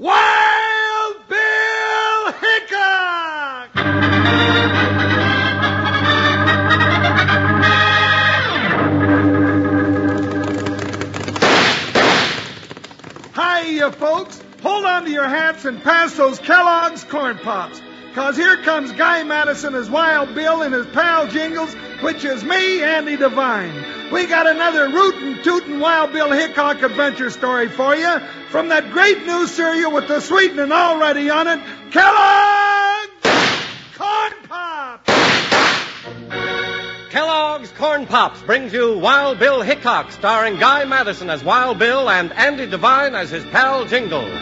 Wild Bill Hickok! Hiya, folks. Hold on to your hats and pass those Kellogg's Corn Pops. 'Cause here comes Guy Madison as Wild Bill and his pal Jingles, which is me, Andy Devine. We got another rootin' tootin' Wild Bill Hickok adventure story for you from that great new cereal with the sweetening already on it, Kellogg's Corn Pops! Kellogg's Corn Pops brings you Wild Bill Hickok, starring Guy Madison as Wild Bill and Andy Devine as his pal Jingles.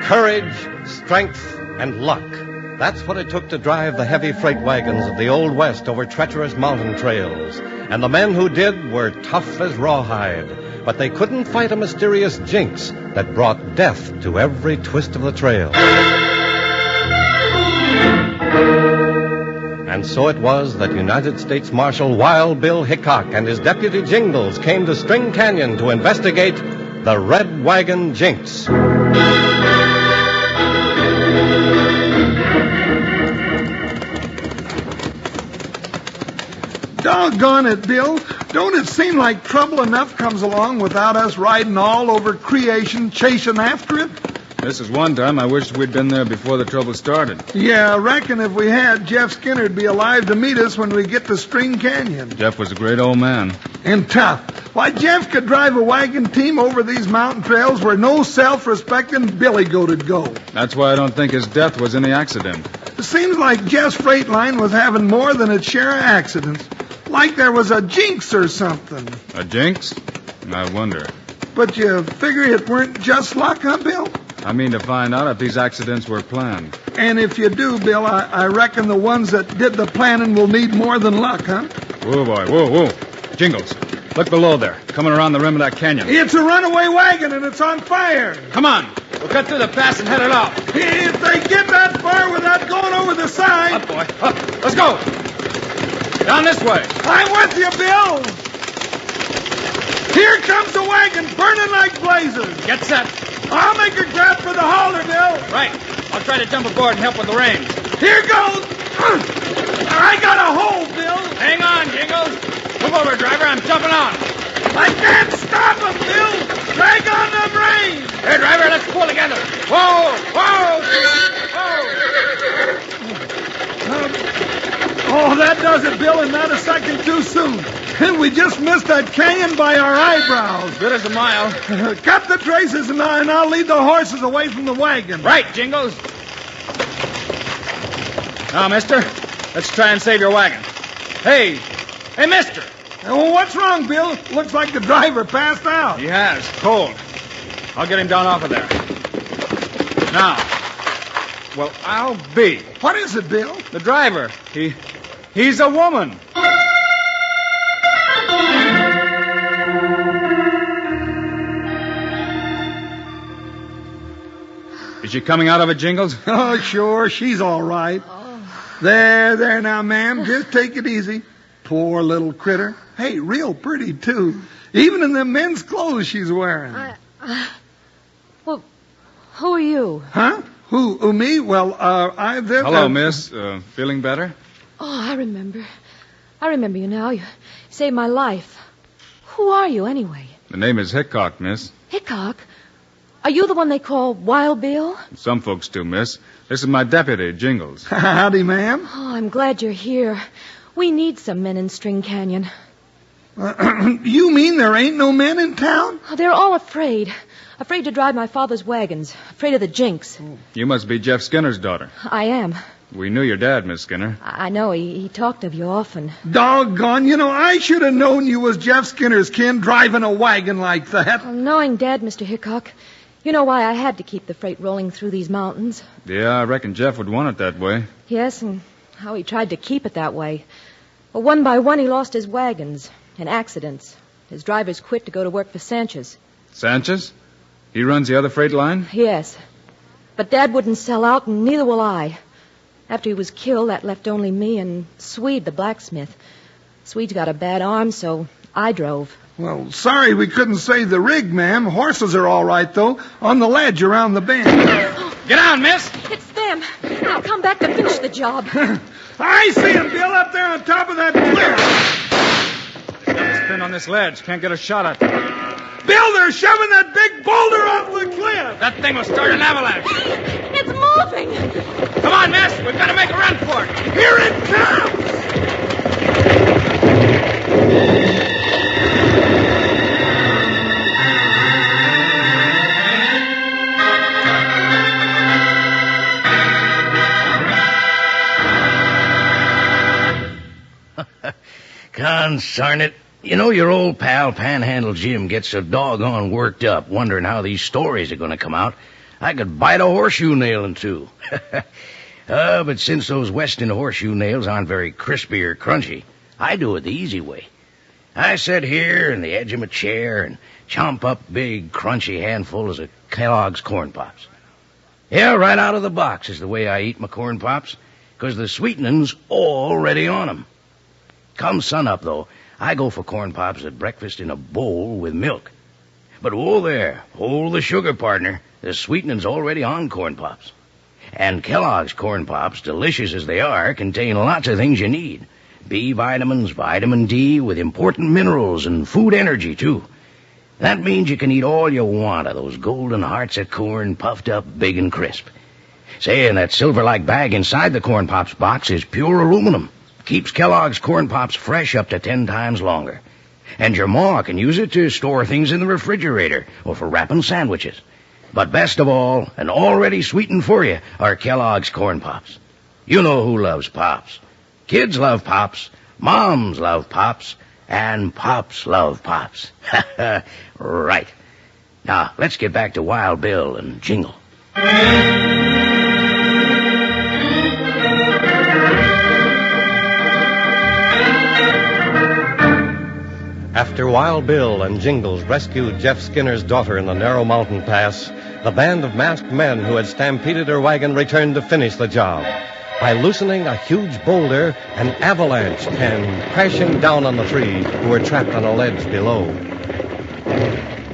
Courage, strength, and luck. That's what it took to drive the heavy freight wagons of the Old West over treacherous mountain trails. And the men who did were tough as rawhide. But they couldn't fight a mysterious jinx that brought death to every twist of the trail. And so it was that United States Marshal Wild Bill Hickok and his deputy Jingles came to String Canyon to investigate the Red Wagon Jinx. Doggone it, Bill. Don't it seem like trouble enough comes along without us riding all over creation, chasing after it? This is one time I wished we'd been there before the trouble started. Yeah, I reckon if we had, Jeff Skinner'd be alive to meet us when we get to String Canyon. Jeff was a great old man. And tough. Why, Jeff could drive a wagon team over these mountain trails where no self-respecting billy goat'd go. That's why I don't think his death was any accident. It seems like Jeff's freight line was having more than its share of accidents. Like there was a jinx or something. A jinx? I wonder. But you figure it weren't just luck, huh, Bill? I mean to find out if these accidents were planned. And if you do, Bill, I reckon the ones that did the planning will need more than luck, huh? Whoa, boy, whoa. Jingles, look below there, coming around the rim of that canyon. It's a runaway wagon and it's on fire. Come on, we'll cut through the pass and head it off. If they get that far without going over the side... Up, boy, up. Let's go. Down this way. I'm with you, Bill. Here comes the wagon, burning like blazes. Get set. I'll make a grab for the hauler, Bill. Right. I'll try to jump aboard and help with the reins. Here goes. I got a hold, Bill. Hang on, Jingles. Move over, driver. I'm jumping on. I can't stop him, Bill. Drag on them reins. Here, driver, let's pull together. Whoa. Oh, that does it, Bill, and not a second too soon. And we just missed that canyon by our eyebrows. Good as a mile. Cut the traces, and I'll lead the horses away from the wagon. Right, Jingles. Now, mister, let's try and save your wagon. Hey, mister. Well, what's wrong, Bill? Looks like the driver passed out. He has. Cold. I'll get him down off of there. Now. Well, I'll be. What is it, Bill? The driver. He's a woman. Is she coming out of it, Jingles? Oh, sure. She's all right. Oh. There now, ma'am. Just take it easy. Poor little critter. Hey, real pretty, too. Even in the men's clothes she's wearing. Well, who are you? Huh? Who, me? Well, I've... Hello, miss. Feeling better? Oh, I remember. I remember you now. You saved my life. Who are you, anyway? The name is Hickok, miss. Hickok? Are you the one they call Wild Bill? Some folks do, miss. This is my deputy, Jingles. Howdy, ma'am. Oh, I'm glad you're here. We need some men in String Canyon. You mean there ain't no men in town? Oh, they're all afraid. Afraid to drive my father's wagons. Afraid of the jinx. You must be Jeff Skinner's daughter. I am. We knew your dad, Miss Skinner. I know. He talked of you often. Doggone. I should have known you was Jeff Skinner's kin driving a wagon like that. Well, knowing Dad, Mr. Hickok, you know why I had to keep the freight rolling through these mountains. Yeah, I reckon Jeff would want it that way. Yes, and how he tried to keep it that way. Well, one by one he lost his wagons in accidents. His drivers quit to go to work for Sanchez. Sanchez? He runs the other freight line? Yes. But Dad wouldn't sell out, and neither will I. After he was killed, that left only me and Swede, the blacksmith. Swede's got a bad arm, so I drove. Well, sorry we couldn't save the rig, ma'am. Horses are all right, though, on the ledge around the bend. Get down, miss! It's them. I'll come back to finish the job. I see him, Bill, up there on top of that cliff. They've got us pinned on this ledge. Can't get a shot at them. Bill, they're shoving that big boulder off the cliff. That thing will start an avalanche. It's moving. Come on, miss. We've got to make a run for it. Here it comes. Consarn it. You know, your old pal Panhandle Jim gets so doggone worked up wondering how these stories are going to come out. I could bite a horseshoe nail in two. But since those Weston horseshoe nails aren't very crispy or crunchy, I do it the easy way. I sit here in the edge of my chair and chomp up big, crunchy handfuls of Kellogg's Corn Pops. Yeah, right out of the box is the way I eat my Corn Pops, 'cause the sweetening's already on 'em. Come sunup, though, I go for Corn Pops at breakfast in a bowl with milk. But whoa there, hold the sugar, partner. The sweetening's already on Corn Pops. And Kellogg's Corn Pops, delicious as they are, contain lots of things you need. B vitamins, vitamin D, with important minerals and food energy, too. That means you can eat all you want of those golden hearts of corn puffed up big and crisp. Say, and that silver-like bag inside the Corn Pops box is pure aluminum. Keeps Kellogg's Corn Pops fresh up to 10 times longer. And your ma can use it to store things in the refrigerator or for wrapping sandwiches. But best of all, and already sweetened for you, are Kellogg's Corn Pops. You know who loves Pops. Kids love Pops, moms love Pops, and Pops love Pops. Right. Now, let's get back to Wild Bill and Jingle. After Wild Bill and Jingles rescued Jeff Skinner's daughter in the narrow mountain pass, the band of masked men who had stampeded her wagon returned to finish the job. By loosening a huge boulder, an avalanche came crashing down on the three who were trapped on a ledge below.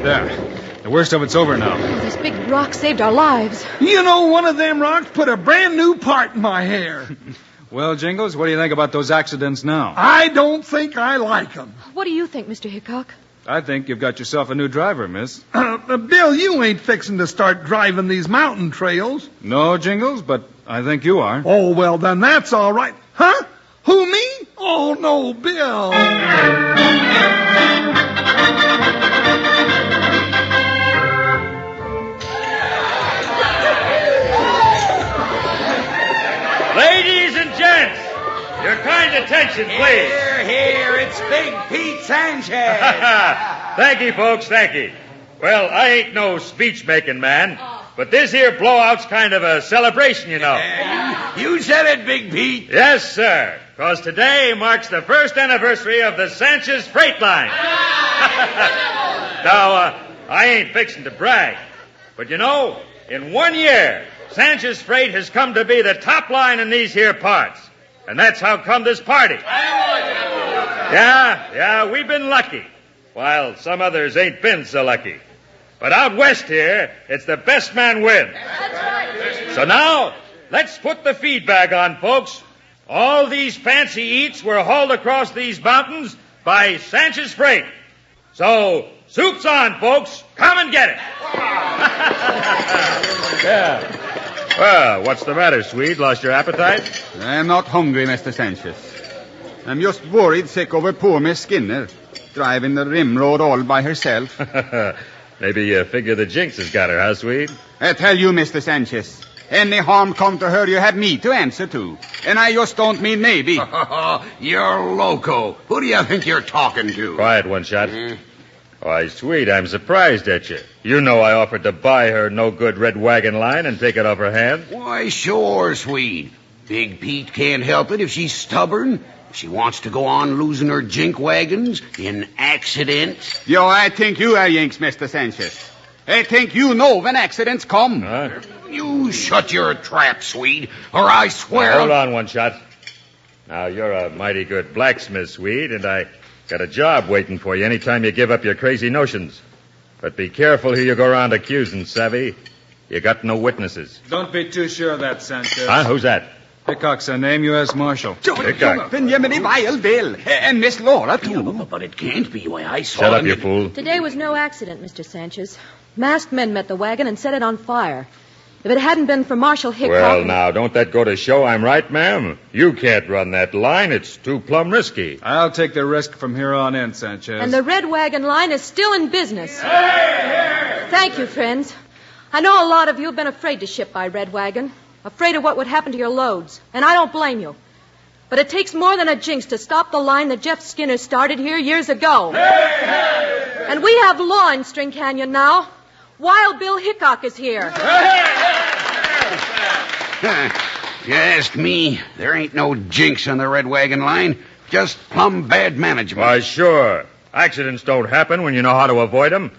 There. The worst of it's over now. This big rock saved our lives. You know, one of them rocks put a brand new part in my hair. Well, Jingles, what do you think about those accidents now? I don't think I like them. What do you think, Mr. Hickok? I think you've got yourself a new driver, miss. Bill, you ain't fixing to start driving these mountain trails. No, Jingles, but I think you are. Oh, well, then that's all right. Huh? Who, me? Oh, no, Bill. Ladies and gents, your kind attention, please. Here, it's Big Pete Sanchez. Thank you, folks, thank you. Well, I ain't no speech-making man, but this here blowout's kind of a celebration, you know. You said it, Big Pete. Yes, sir, because today marks the first anniversary of the Sanchez Freight Line. Now, I ain't fixing to brag, but you know, in 1 year, Sanchez Freight has come to be the top line in these here parts. And that's how come this party. Yeah, we've been lucky, while some others ain't been so lucky. But out west here, it's the best man win. That's right. So now, let's put the feedback on, folks. All these fancy eats were hauled across these mountains by Sanchez Freight. So, soup's on, folks. Come and get it. Yeah. Well, what's the matter, Swede? Lost your appetite? I'm not hungry, Mr. Sanchez. I'm just worried sick over poor Miss Skinner, driving the rim road all by herself. Maybe you figure the Jinx has got her, huh, Swede? I tell you, Mr. Sanchez, any harm come to her, you have me to answer to. And I just don't mean maybe. You're loco. Who do you think you're talking to? Quiet, one shot. Why, Swede, I'm surprised at you. You know I offered to buy her no-good red wagon line and take it off her hand. Why, sure, Swede. Big Pete can't help it if she's stubborn. If she wants to go on losing her jink wagons in accident. Yo, I think you are Jinx, Mr. Sanchez. I think you know when accidents come. Huh? You shut your trap, Swede, or I swear... Now, hold on, One Shot. Now, you're a mighty good blacksmith, Swede, and I got a job waiting for you anytime you give up your crazy notions. But be careful who you go around accusing, savvy. You got no witnesses. Don't be too sure of that, Sanchez. Huh? Who's that? Hickok's her name, U.S. Marshal. Hickok. Benjamin Vile Bill. And Miss Laura, too. But it can't be. Why, I saw Shut up, him. you fool. Today was no accident, Mr. Sanchez. Masked men met the wagon and set it on fire. If it hadn't been for Marshal Hickok... Well, now, don't that go to show I'm right, ma'am? You can't run that line. It's too plumb risky. I'll take the risk from here on in, Sanchez. And the Red Wagon line is still in business. Thank you, friends. I know a lot of you have been afraid to ship by Red Wagon, afraid of what would happen to your loads, and I don't blame you. But it takes more than a jinx to stop the line that Jeff Skinner started here years ago. And we have law in String Canyon now. Wild Bill Hickok is here. You ask me, there ain't no jinx on the Red Wagon line. Just plumb bad management. Why, sure. Accidents don't happen when you know how to avoid them.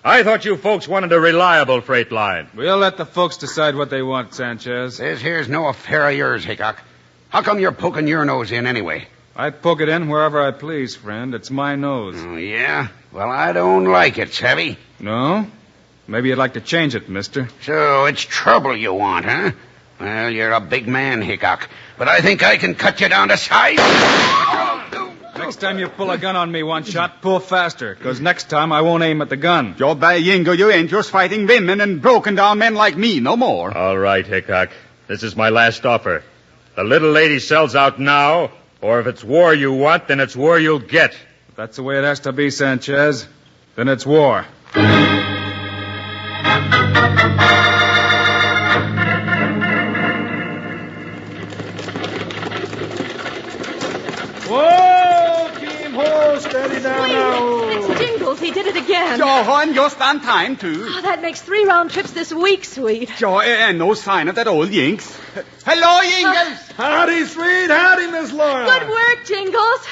I thought you folks wanted a reliable freight line. We'll let the folks decide what they want, Sanchez. This here's no affair of yours, Hickok. How come you're poking your nose in anyway? I poke it in wherever I please, friend. It's my nose. Oh, yeah? Well, I don't like it, savvy? No? Maybe you'd like to change it, mister. So it's trouble you want, huh? Well, you're a big man, Hickok. But I think I can cut you down to size. Next time you pull a gun on me, One Shot, pull faster, because next time I won't aim at the gun. Job by Jingle, you ain't just fighting women and broken down men like me no more. All right, Hickok. This is my last offer. The little lady sells out now, or if it's war you want, then it's war you'll get. If that's the way it has to be, Sanchez, then it's war. Whoa, team horse, steady down now. It's Jingles. He did it again. Johan, just on time, too. Oh, that makes 3 round trips this week, sweet. Joe, and no sign of that old Jinx. Hello, Jingles. Howdy, sweet. Howdy, Miss Laura. Good work, Jingles.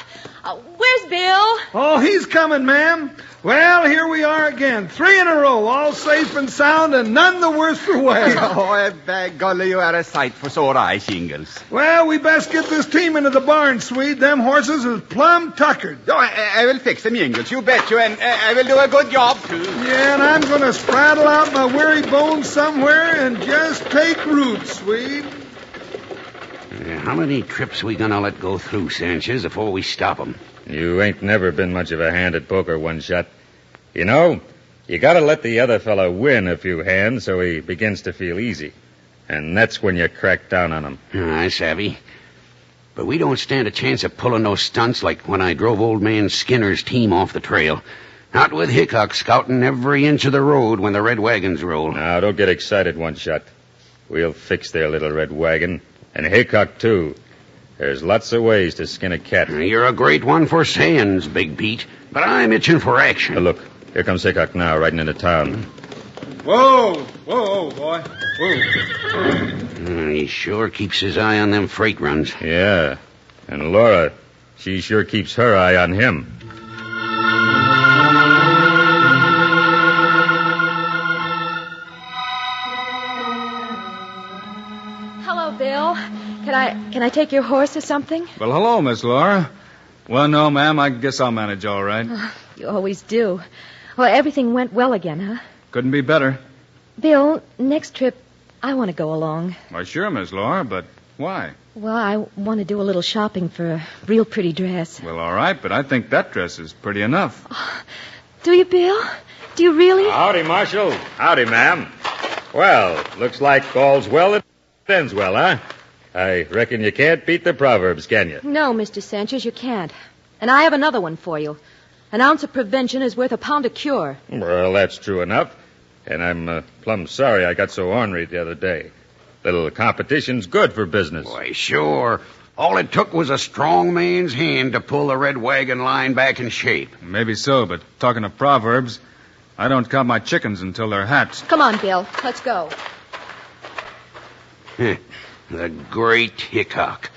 Where's Bill? Oh, he's coming, ma'am. Well, here we are again. 3 in a row, all safe and sound, and none the worse for wear. Oh, by golly, you are a sight for sore eyes, Jingles. Well, we best get this team into the barn, Swede. Them horses is plumb tuckered. Oh, I will fix them, Jingles, you bet you, and I will do a good job, too. Yeah, and I'm going to spraddle out my weary bones somewhere and just take root, Swede. How many trips we gonna let go through, Sanchez, before we stop 'em? You ain't never been much of a hand at poker, One Shot. You know, you gotta let the other fella win a few hands so he begins to feel easy. And that's when you crack down on him. I savvy. But we don't stand a chance of pulling those stunts like when I drove old man Skinner's team off the trail. Not with Hickok scouting every inch of the road when the red wagons roll. Now, don't get excited, One Shot. We'll fix their little red wagon. And Hickok, too. There's lots of ways to skin a cat. You're a great one for sayings, Big Pete. But I'm itching for action. Look, here comes Hickok now, riding into town. Whoa, boy. Whoa. He sure keeps his eye on them freight runs. Yeah. And Laura, she sure keeps her eye on him. Hello, Bill. Can I take your horse or something? Well, hello, Miss Laura. Well, no, ma'am, I guess I'll manage all right. You always do. Well, everything went well again, huh? Couldn't be better. Bill, next trip, I want to go along. Why, sure, Miss Laura, but why? Well, I want to do a little shopping for a real pretty dress. Well, all right, but I think that dress is pretty enough. Do you, Bill? Do you really? Howdy, Marshal. Howdy, ma'am. Well, looks like all's well that ends well, huh? I reckon you can't beat the proverbs, can you? No, Mr. Sanchez, you can't. And I have another one for you. An ounce of prevention is worth a pound of cure. Well, that's true enough. And I'm plumb sorry I got so ornery the other day. Little competition's good for business. Why, sure. All it took was a strong man's hand to pull the red wagon line back in shape. Maybe so, but talking of proverbs, I don't count my chickens until they're hatched. Come on, Bill. Let's go. The great Hickok.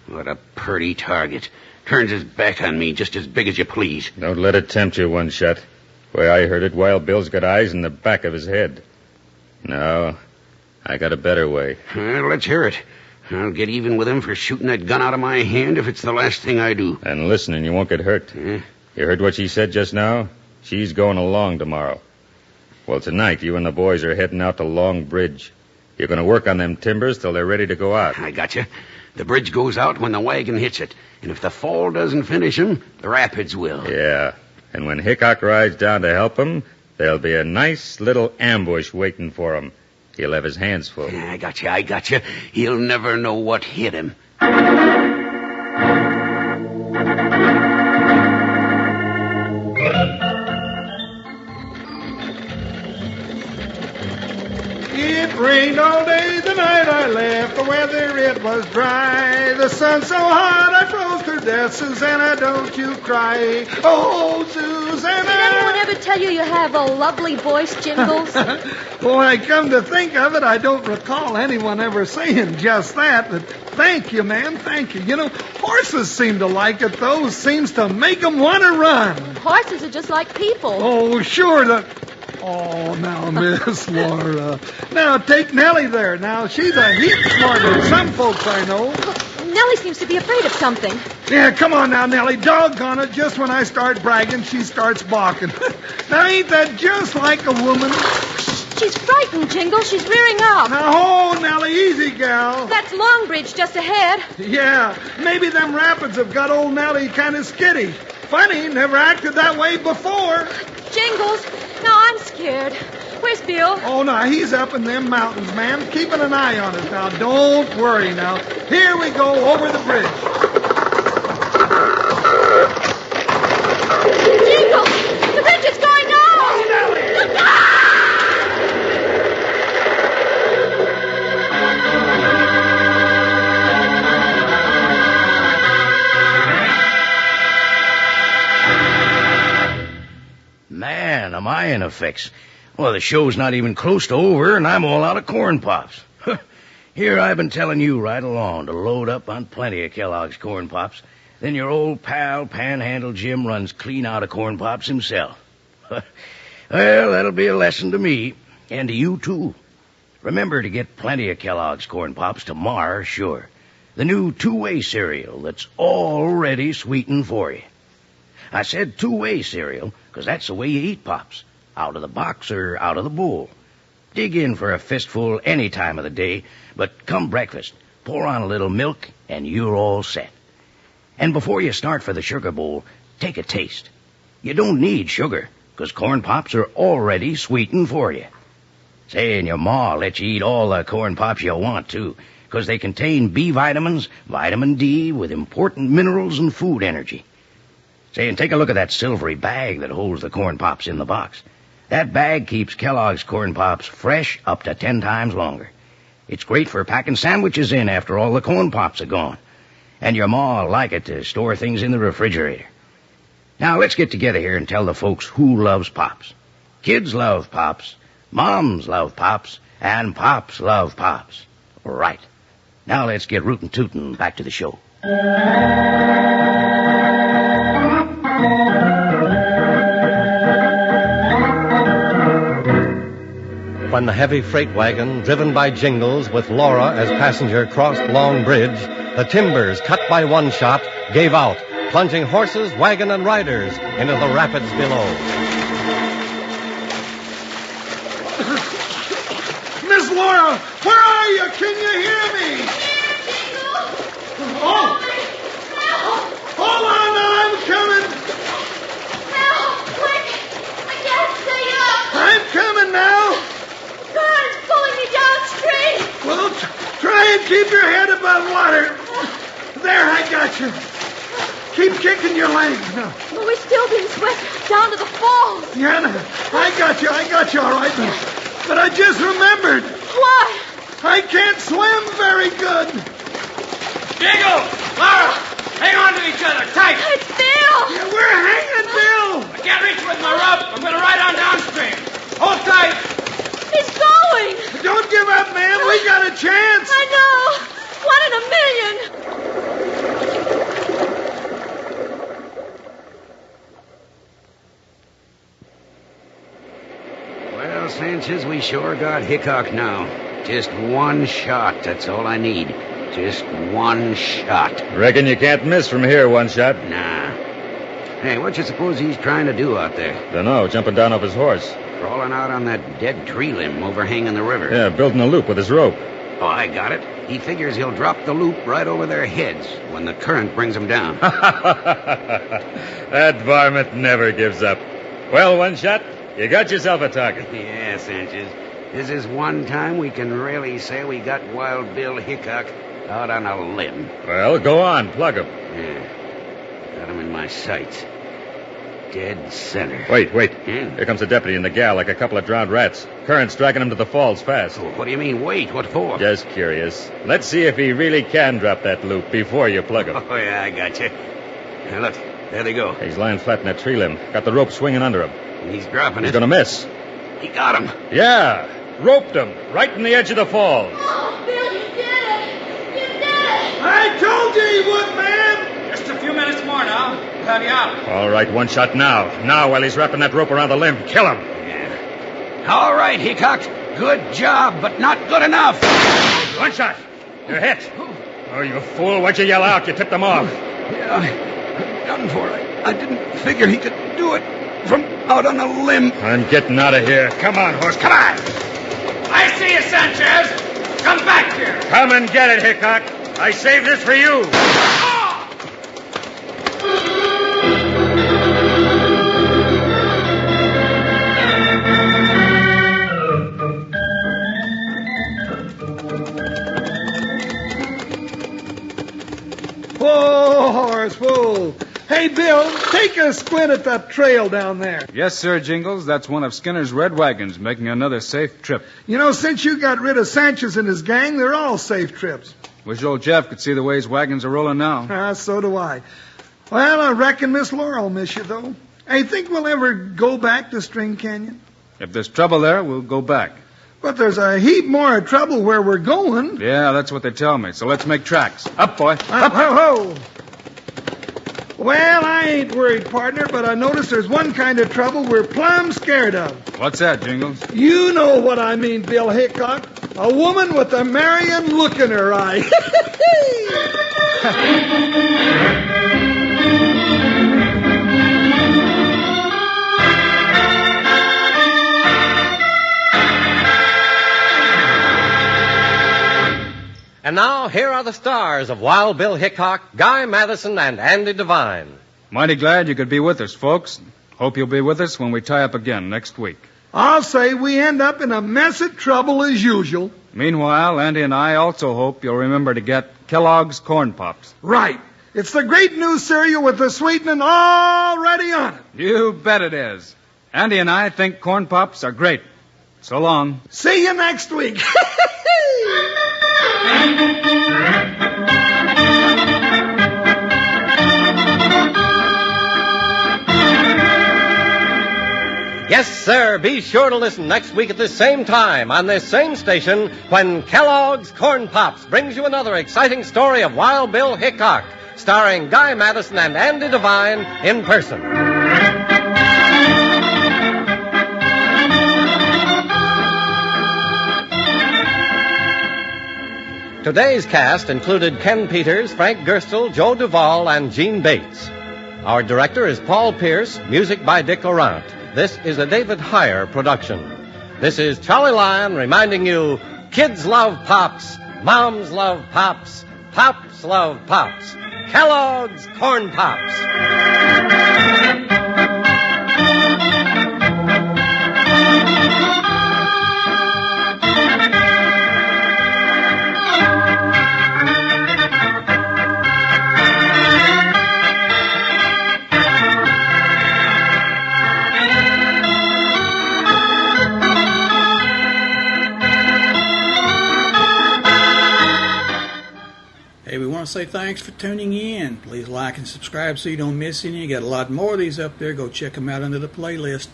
What a pretty target. Turns his back on me just as big as you please. Don't let it tempt you, One Shot. Way I heard it, Wild Bill's got eyes in the back of his head. No, I got a better way. Let's hear it. I'll get even with him for shooting that gun out of my hand if it's the last thing I do. And listen, and you won't get hurt. You heard what she said just now? She's going along tomorrow. Well, tonight, you and the boys are heading out to Long Bridge. You're going to work on them timbers till they're ready to go out. I gotcha. The bridge goes out when the wagon hits it. And if the fall doesn't finish him, the rapids will. Yeah. And when Hickok rides down to help him, there'll be a nice little ambush waiting for him. He'll have his hands full. I gotcha. He'll never know what hit him. It rained all day the night I left. The weather, it was dry. The sun so hot I froze to death. Susanna, don't you cry. Oh, Susanna. Did anyone ever tell you you have a lovely voice, Jingles? Boy, come to think of it, I don't recall anyone ever saying just that. But thank you, man. Thank you. You know, horses seem to like it, though. Seems to make them want to run. Horses are just like people. Oh, sure. Oh, now, Miss Laura. Now, take Nellie there. Now, she's a heap smarter than some folks I know. Nellie seems to be afraid of something. Yeah, come on now, Nellie. Doggone it. Just when I start bragging, she starts balking. Now, ain't that just like a woman? She's frightened, Jingles. She's rearing up. Now, oh, Nellie, easy, gal. That's Longbridge just ahead. Yeah, maybe them rapids have got old Nellie kind of skitty. Funny, never acted that way before. Jingles, now I'm scared. Where's Bill? Oh, no, he's up in them mountains, ma'am, keeping an eye on us. Now, don't worry now. Here we go over the bridge. Jingles, the bridge is going down! Look out! Man, am I in a fix. Well, the show's not even close to over, and I'm all out of corn pops. Here I've been telling you right along to load up on plenty of Kellogg's corn pops. Then your old pal, Panhandle Jim, runs clean out of corn pops himself. Well, that'll be a lesson to me, and to you, too. Remember to get plenty of Kellogg's corn pops tomorrow, sure. The new two-way cereal that's already sweetened for you. I said two-way cereal because that's the way you eat pops. Out of the box or out of the bowl. Dig in for a fistful any time of the day, but come breakfast, pour on a little milk, and you're all set. And before you start for the sugar bowl, take a taste. You don't need sugar, because corn pops are already sweetened for you. Say, and your ma lets you eat all the corn pops you want, too, because they contain B vitamins, vitamin D, with important minerals and food energy. Say, and take a look at that silvery bag that holds the corn pops in the box. That bag keeps Kellogg's corn pops fresh up to 10 times longer. It's great for packing sandwiches in after all the corn pops are gone. And your ma'll like it to store things in the refrigerator. Now, let's get together here and tell the folks who loves pops. Kids love pops, moms love pops, and pops love pops. Right. Now let's get rootin' tootin' back to the show. When the heavy freight wagon, driven by Jingles with Laura as passenger, crossed Long Bridge, the timbers, cut by one shot, gave out, plunging horses, wagon, and riders into the rapids below. Miss Laura, where are you? Can you hear me? Oh! Hold on, I'm coming. Help! Quick! I can't stay up! I'm coming now. God's pulling me downstream! Well, try and keep your head above water. There, I got you. Keep kicking your legs now. But we're still being swept down to the falls. Yeah, no, I got you all right. But I just remembered. What? I can't swim very good. Jingles! Laura! Hang on to each other, tight! It's Bill! Yeah, we're hanging, Bill. I can't reach with my rope. I'm going to ride on downstream. Hold tight! He's going! Don't give up, man. We got a chance. I know! 1 in a million! Sanchez, we sure got Hickok now. Just one shot, that's all I need. Just one shot. Reckon you can't miss from here, one shot. Nah. Hey, what you suppose he's trying to do out there? Dunno, jumping down off his horse. Crawling out on that dead tree limb overhanging the river. Yeah, building a loop with his rope. Oh, I got it. He figures he'll drop the loop right over their heads when the current brings them down. That varmint never gives up. Well, one shot, you got yourself a target. Yeah, Sanchez. This is one time we can really say we got Wild Bill Hickok out on a limb. Well, go on, plug him. Yeah. Got him in my sights. Dead center. Wait. Yeah? Here comes a deputy and the gal like a couple of drowned rats. Current's dragging him to the falls fast. Oh, what do you mean, wait? What for? Just curious. Let's see if he really can drop that loop before you plug him. Oh, yeah, I got you. Now, look, there they go. He's lying flat in that tree limb. Got the rope swinging under him. He's dropping He's it. gonna miss. He got him. Yeah, roped him right in the edge of the falls. Oh, Bill, you did it! You did it! I told you he would, man! Just a few minutes more now. We'll have you out. All right, one shot now. Now, while he's wrapping that rope around the limb, kill him. Yeah. All right, Hickok. Good job, but not good enough. One shot. You're hit. Oh, you fool. Why'd you yell out? You tipped him off. Yeah, I'm done for. I didn't figure he could do it from out on a limb. I'm getting out of here. Come on, horse. Come on. I see you, Sanchez. Come back here. Come and get it, Hickok. I saved this for you. Whoa, horse, whoa. Hey, Bill, take a squint at that trail down there. Yes, sir, Jingles. That's one of Skinner's red wagons making another safe trip. You know, since you got rid of Sanchez and his gang, they're all safe trips. Wish old Jeff could see the way his wagons are rolling now. So do I. Well, I reckon Miss Laura will miss you, though. Hey, think we'll ever go back to String Canyon? If there's trouble there, we'll go back. But there's a heap more trouble where we're going. Yeah, that's what they tell me. So let's make tracks. Up, boy. Up, ho, ho. Well, I ain't worried, partner, but I notice there's one kind of trouble we're plumb scared of. What's that, Jingles? You know what I mean, Bill Hickok. A woman with a Marian look in her eye. And now, here are the stars of Wild Bill Hickok, Guy Madison, and Andy Devine. Mighty glad you could be with us, folks. Hope you'll be with us when we tie up again next week. I'll say we end up in a mess of trouble as usual. Meanwhile, Andy and I also hope you'll remember to get Kellogg's Corn Pops. Right. It's the great new cereal with the sweetening already on it. You bet it is. Andy and I think Corn Pops are great. So long. See you next week. Yes, sir. Be sure to listen next week at this same time on this same station when Kellogg's Corn Pops brings you another exciting story of Wild Bill Hickok, starring Guy Madison and Andy Devine in person. Today's cast included Ken Peters, Frank Gerstle, Joe Duvall, and Gene Bates. Our director is Paul Pierce, music by Dick Laurent. This is a David Heyer production. This is Charlie Lyon reminding you, kids love Pops, moms love Pops, Pops love Pops. Kellogg's Corn Pops. Hey, we want to say thanks for tuning in. Please like and subscribe so you don't miss any. You got a lot more of these up there. Go check them out under the playlist.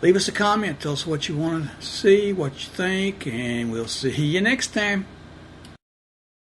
Leave us a comment. Tell us what you want to see, what you think, and we'll see you next time.